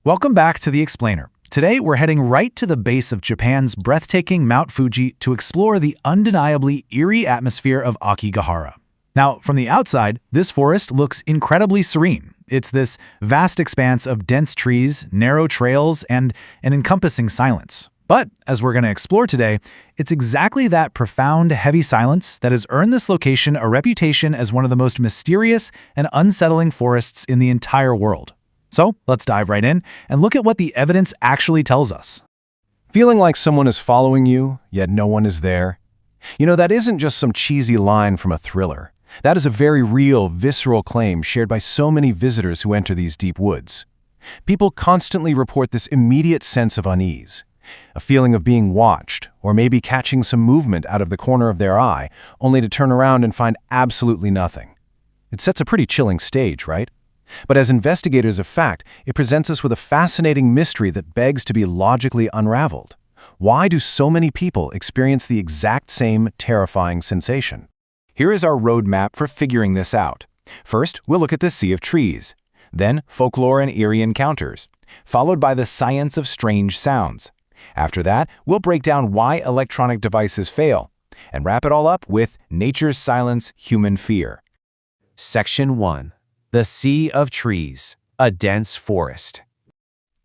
Welcome back to The Explainer. Today, we're heading right to the base of Japan's breathtaking Mount Fuji to explore the undeniably eerie atmosphere of Aokigahara. Now, from the outside, this forest looks incredibly serene. It's this vast expanse of dense trees, narrow trails, and an encompassing silence. But, as we're going to explore today, it's exactly that profound, heavy silence that has earned this location a reputation as one of the most mysterious and unsettling forests in the entire world. So, let's dive right in and look at what the evidence actually tells us. Feeling like someone is following you, yet no one is there? That isn't just some cheesy line from a thriller. That is a very real, visceral claim shared by so many visitors who enter these deep woods. People constantly report this immediate sense of unease, a feeling of being watched, or maybe catching some movement out of the corner of their eye, only to turn around and find absolutely nothing. It sets a pretty chilling stage, right? But as investigators of fact, it presents us with a fascinating mystery that begs to be logically unraveled. Why do so many people experience the exact same terrifying sensation? Here is our roadmap for figuring this out. First, we'll look at the sea of trees. Then, folklore and eerie encounters, followed by the science of strange sounds. After that, we'll break down why electronic devices fail, and wrap it all up with nature's silence, human fear. Section 1. The Sea of Trees, a dense forest.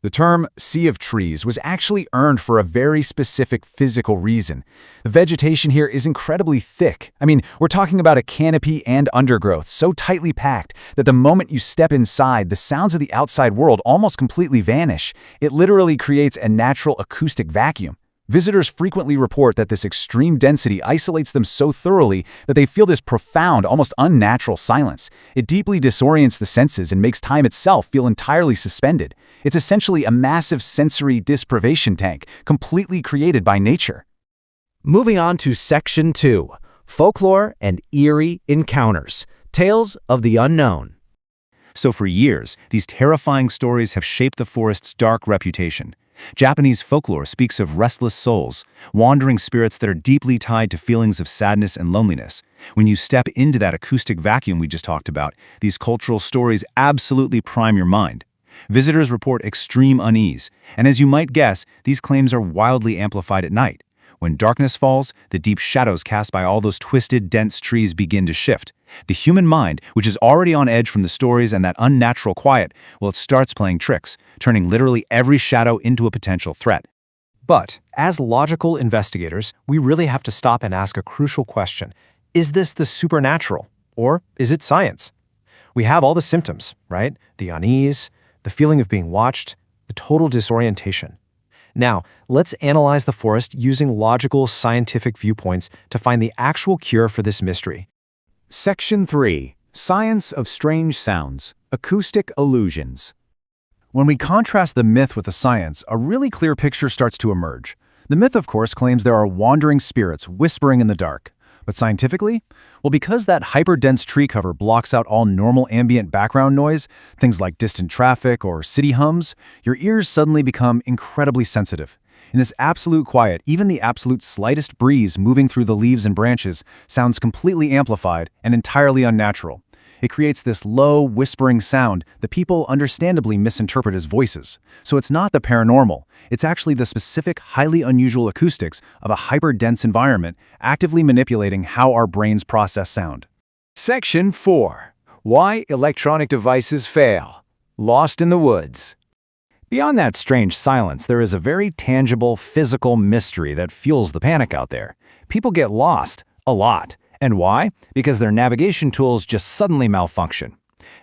The term sea of trees was actually earned for a very specific physical reason. The vegetation here is incredibly thick. We're talking about a canopy and undergrowth so tightly packed that the moment you step inside, the sounds of the outside world almost completely vanish. It literally creates a natural acoustic vacuum. Visitors frequently report that this extreme density isolates them so thoroughly that they feel this profound, almost unnatural silence. It deeply disorients the senses and makes time itself feel entirely suspended. It's essentially a massive sensory deprivation tank, completely created by nature. Moving on to Section 2. Folklore and Eerie Encounters, Tales of the Unknown. So for years, these terrifying stories have shaped the forest's dark reputation. Japanese folklore speaks of restless souls, wandering spirits that are deeply tied to feelings of sadness and loneliness. When you step into that acoustic vacuum we just talked about, these cultural stories absolutely prime your mind. Visitors report extreme unease, and as you might guess, these claims are wildly amplified at night. When darkness falls, the deep shadows cast by all those twisted, dense trees begin to shift. The human mind, which is already on edge from the stories and that unnatural quiet, it starts playing tricks, turning literally every shadow into a potential threat. But, as logical investigators, we really have to stop and ask a crucial question. Is this the supernatural, or is it science? We have all the symptoms, right? The unease, the feeling of being watched, the total disorientation. Now, let's analyze the forest using logical, scientific viewpoints to find the actual cure for this mystery. Section 3. Science of Strange Sounds, Acoustic Illusions. When we contrast the myth with the science, a really clear picture starts to emerge. The myth, of course, claims there are wandering spirits whispering in the dark. But scientifically? Well, because that hyper-dense tree cover blocks out all normal ambient background noise, things like distant traffic or city hums, your ears suddenly become incredibly sensitive. In this absolute quiet, even the absolute slightest breeze moving through the leaves and branches sounds completely amplified and entirely unnatural. It creates this low, whispering sound that people understandably misinterpret as voices. So it's not the paranormal, it's actually the specific, highly unusual acoustics of a hyper-dense environment actively manipulating how our brains process sound. Section 4. Why Electronic Devices Fail. Lost in the Woods. Beyond that strange silence, there is a very tangible, physical mystery that fuels the panic out there. People get lost, a lot. And why? Because their navigation tools just suddenly malfunction.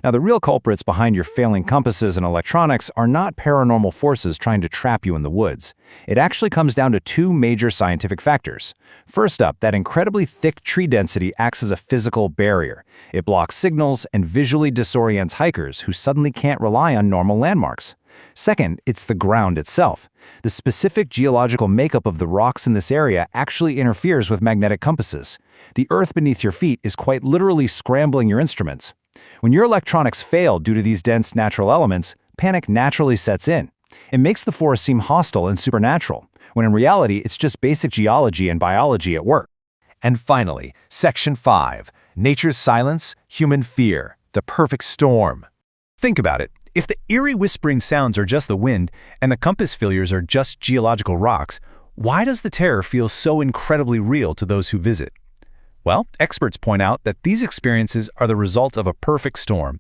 Now, the real culprits behind your failing compasses and electronics are not paranormal forces trying to trap you in the woods. It actually comes down to two major scientific factors. First up, that incredibly thick tree density acts as a physical barrier. It blocks signals and visually disorients hikers who suddenly can't rely on normal landmarks. Second, it's the ground itself. The specific geological makeup of the rocks in this area actually interferes with magnetic compasses. The earth beneath your feet is quite literally scrambling your instruments. When your electronics fail due to these dense natural elements, panic naturally sets in. It makes the forest seem hostile and supernatural, when in reality it's just basic geology and biology at work. And finally, Section 5. Nature's silence, human fear, the perfect storm. Think about it. If the eerie whispering sounds are just the wind and the compass failures are just geological rocks, why does the terror feel so incredibly real to those who visit? Well, experts point out that these experiences are the result of a perfect storm.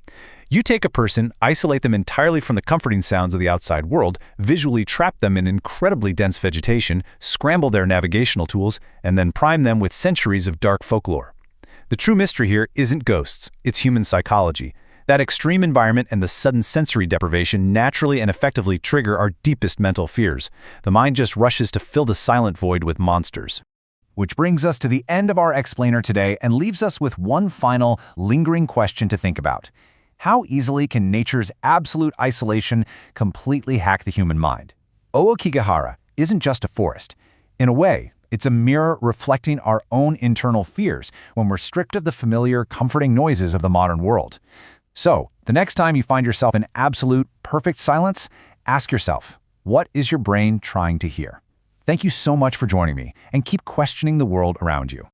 You take a person, isolate them entirely from the comforting sounds of the outside world, visually trap them in incredibly dense vegetation, scramble their navigational tools, and then prime them with centuries of dark folklore. The true mystery here isn't ghosts, it's human psychology. That extreme environment and the sudden sensory deprivation naturally and effectively trigger our deepest mental fears. The mind just rushes to fill the silent void with monsters. Which brings us to the end of our explainer today and leaves us with one final, lingering question to think about. How easily can nature's absolute isolation completely hack the human mind? Aokigahara isn't just a forest. In a way, it's a mirror reflecting our own internal fears when we're stripped of the familiar, comforting noises of the modern world. So, the next time you find yourself in absolute, perfect silence, ask yourself, what is your brain trying to hear? Thank you so much for joining me, and keep questioning the world around you.